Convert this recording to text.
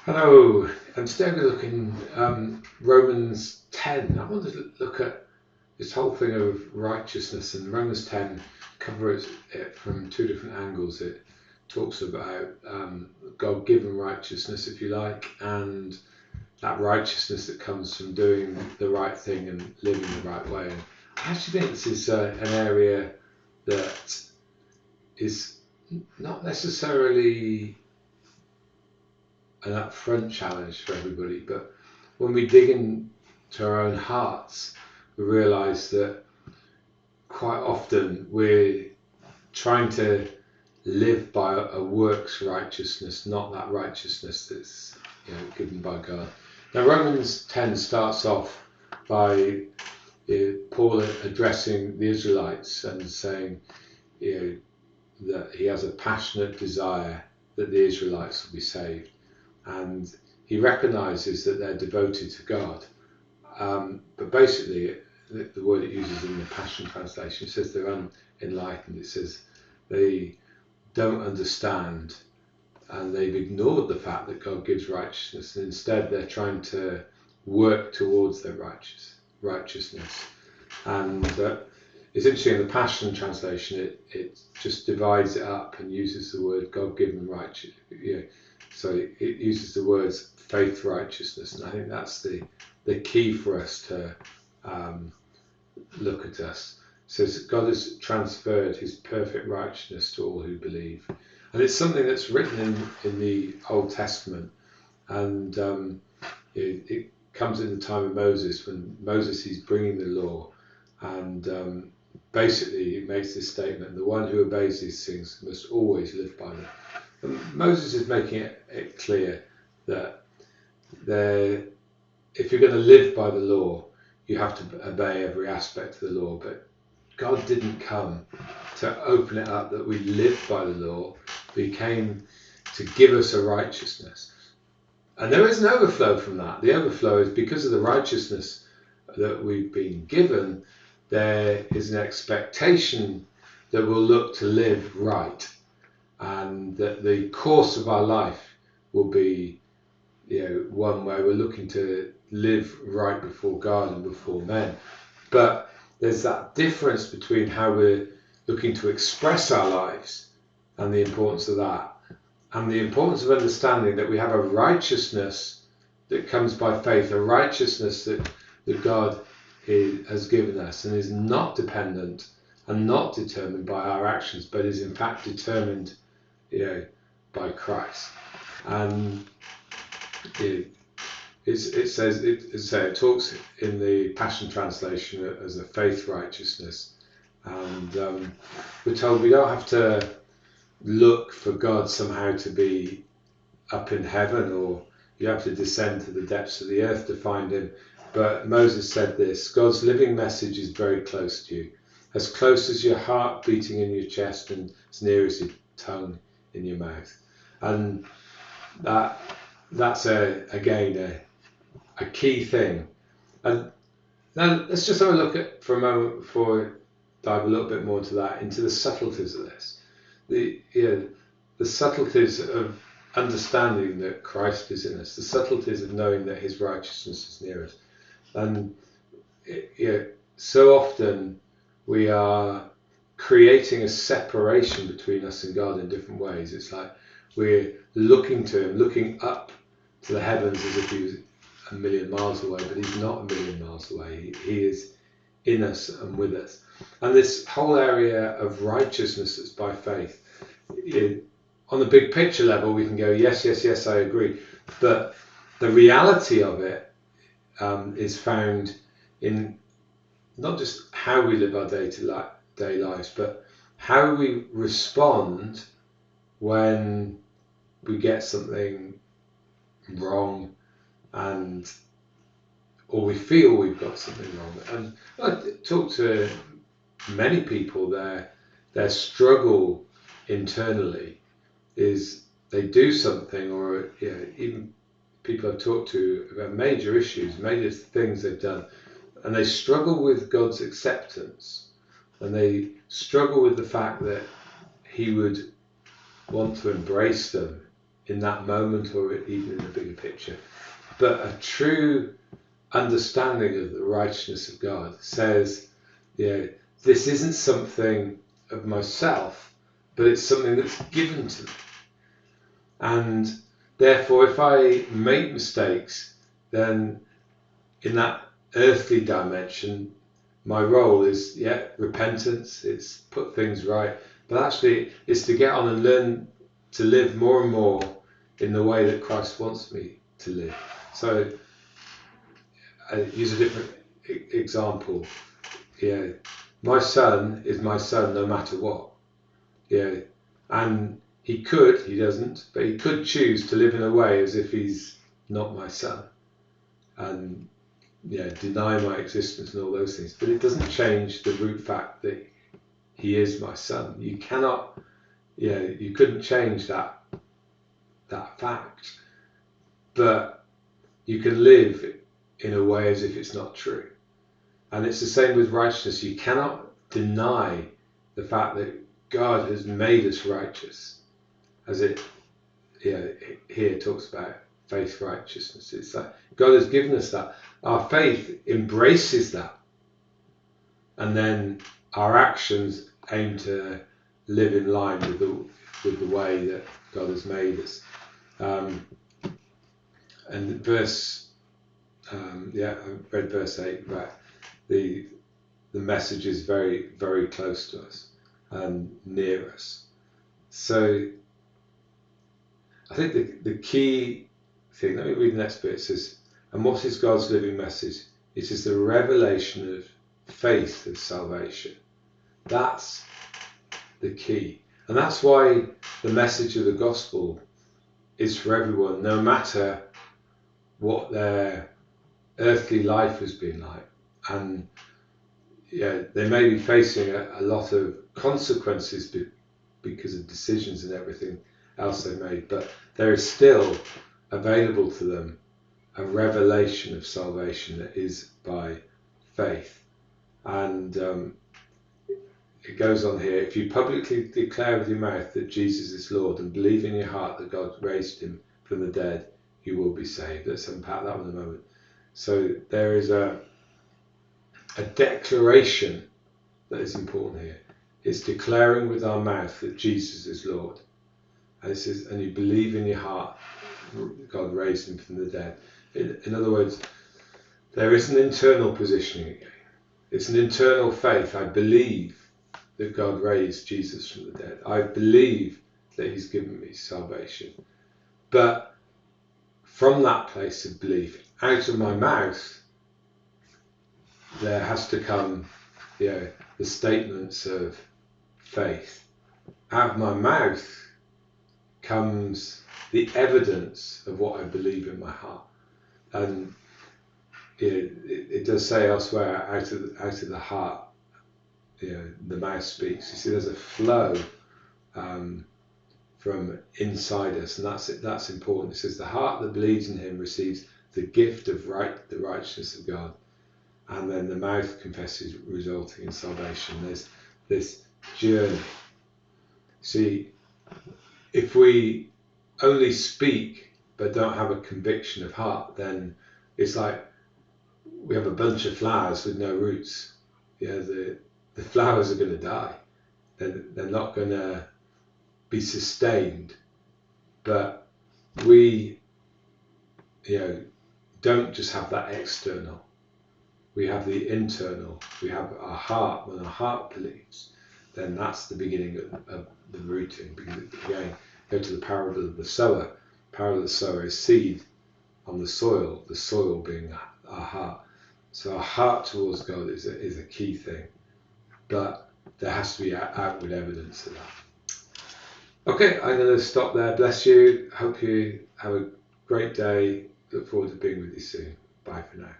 Hello, and today we're looking Romans 10. I want to look at this whole thing of righteousness, and Romans 10 covers it from two different angles. It talks about God-given righteousness, if you like, and that righteousness that comes from doing the right thing and living the right way. And I actually think this is an area that is not necessarily an upfront challenge for everybody, but when we dig into our own hearts, we realise that quite often we're trying to live by a works righteousness, not that righteousness that's given by God. Now Romans 10 starts off by Paul addressing the Israelites and saying that he has a passionate desire that the Israelites will be saved. And he recognises that they're devoted to God. But basically, the word it uses in the Passion Translation, it says they're unenlightened. It says they don't understand and they've ignored the fact that God gives righteousness, and instead they're trying to work towards their righteousness. And it's interesting, in the Passion Translation, it just divides it up and uses the word God-given righteousness. So it uses the words faith righteousness, and I think that's the key for us to look at us. It says God has transferred his perfect righteousness to all who believe. And it's something that's written in the Old Testament, and it comes in the time of Moses, when Moses is bringing the law, and basically it makes this statement: the one who obeys these things must always live by them. Moses is making it clear that if you're going to live by the law, you have to obey every aspect of the law. But God didn't come to open it up that we live by the law, but he came to give us a righteousness. And there is an overflow from that. The overflow is because of the righteousness that we've been given, there is an expectation that we'll look to live right, and that the course of our life will be one where we're looking to live right before God and before men. But there's that difference between how we're looking to express our lives and the importance of that, and the importance of understanding that we have a righteousness that comes by faith, a righteousness that God has given us, and is not dependent and not determined by our actions, but is in fact determined by Christ. And it talks in the Passion Translation as a faith righteousness, and we're told we don't have to look for God somehow to be up in heaven, or you have to descend to the depths of the earth to find him. But Moses said this: God's living message is very close to you, as close as your heart beating in your chest and as near as your tongue in your mouth. And that's again a key thing. And now let's just have a look at, for a moment, before we dive a little bit more into that, into the subtleties of this. The subtleties of understanding that Christ is in us, the subtleties of knowing that his righteousness is near us. And so often we are creating a separation between us and God in different ways. It's like we're looking to him, looking up to the heavens as if he was a million miles away, but he's not a million miles away. He is in us and with us. And this whole area of righteousness that's by faith, on the big picture level, we can go, yes, I agree. But the reality of it is found in not just how we live our day-to-day lives, but how we respond when we get something wrong, or we feel we've got something wrong. And I talk to many people, their struggle internally is they do something, or even people I've talked to about major issues, major things they've done, and they struggle with God's acceptance, and they struggle with the fact that he would want to embrace them in that moment or even in the bigger picture. But a true understanding of the righteousness of God says, this isn't something of myself, but it's something that's given to me. And therefore, if I make mistakes, then in that earthly dimension, my role is, repentance, it's put things right, but actually it's to get on and learn to live more and more in the way that Christ wants me to live. So I use a different example. My son is my son no matter what. And he doesn't, but he could choose to live in a way as if he's not my son. And deny my existence and all those things. But it doesn't change the root fact that he is my son. You cannot, you couldn't change that fact. But you can live in a way as if it's not true. And it's the same with righteousness. You cannot deny the fact that God has made us righteous. As it here talks about faith righteousness. It's like God has given us that. Our faith embraces that, and then our actions aim to live in line with the way that God has made us. And verse, I read verse 8 about the message is very, very close to us and near us. So I think the key thing, let me read the next bit. It says, and what is God's living message? It is the revelation of faith of salvation. That's the key. And that's why the message of the gospel is for everyone, no matter what their earthly life has been like. And they may be facing a lot of consequences because of decisions and everything else they made, but there is still available to them a revelation of salvation that is by faith. And it goes on here, if you publicly declare with your mouth that Jesus is Lord and believe in your heart that God raised him from the dead, you will be saved. Let's unpack that one in a moment. So there is a declaration that is important here. It's declaring with our mouth that Jesus is Lord. And it says, and you believe in your heart God raised him from the dead. In other words, there is an internal positioning again. It's an internal faith. I believe that God raised Jesus from the dead. I believe that he's given me salvation. But from that place of belief, out of my mouth, there has to come the statements of faith. Out of my mouth comes the evidence of what I believe in my heart. And it does say elsewhere, out of the heart, the mouth speaks. You see, there's a flow from inside us, and that's important. It says the heart that believes in him receives the gift of the righteousness of God, and then the mouth confesses, resulting in salvation. There's this journey. See, if we only speak but don't have a conviction of heart, then it's like we have a bunch of flowers with no roots. The flowers are going to die. They're not going to be sustained. But we, don't just have that external. We have the internal. We have our heart. When our heart believes, then that's the beginning of the rooting. Because again, go to the parable of the sower. The parable of the sower is seed on the soil being our heart. So our heart towards God is a key thing. But there has to be outward evidence of that. Okay, I'm going to stop there. Bless you. Hope you have a great day. Look forward to being with you soon. Bye for now.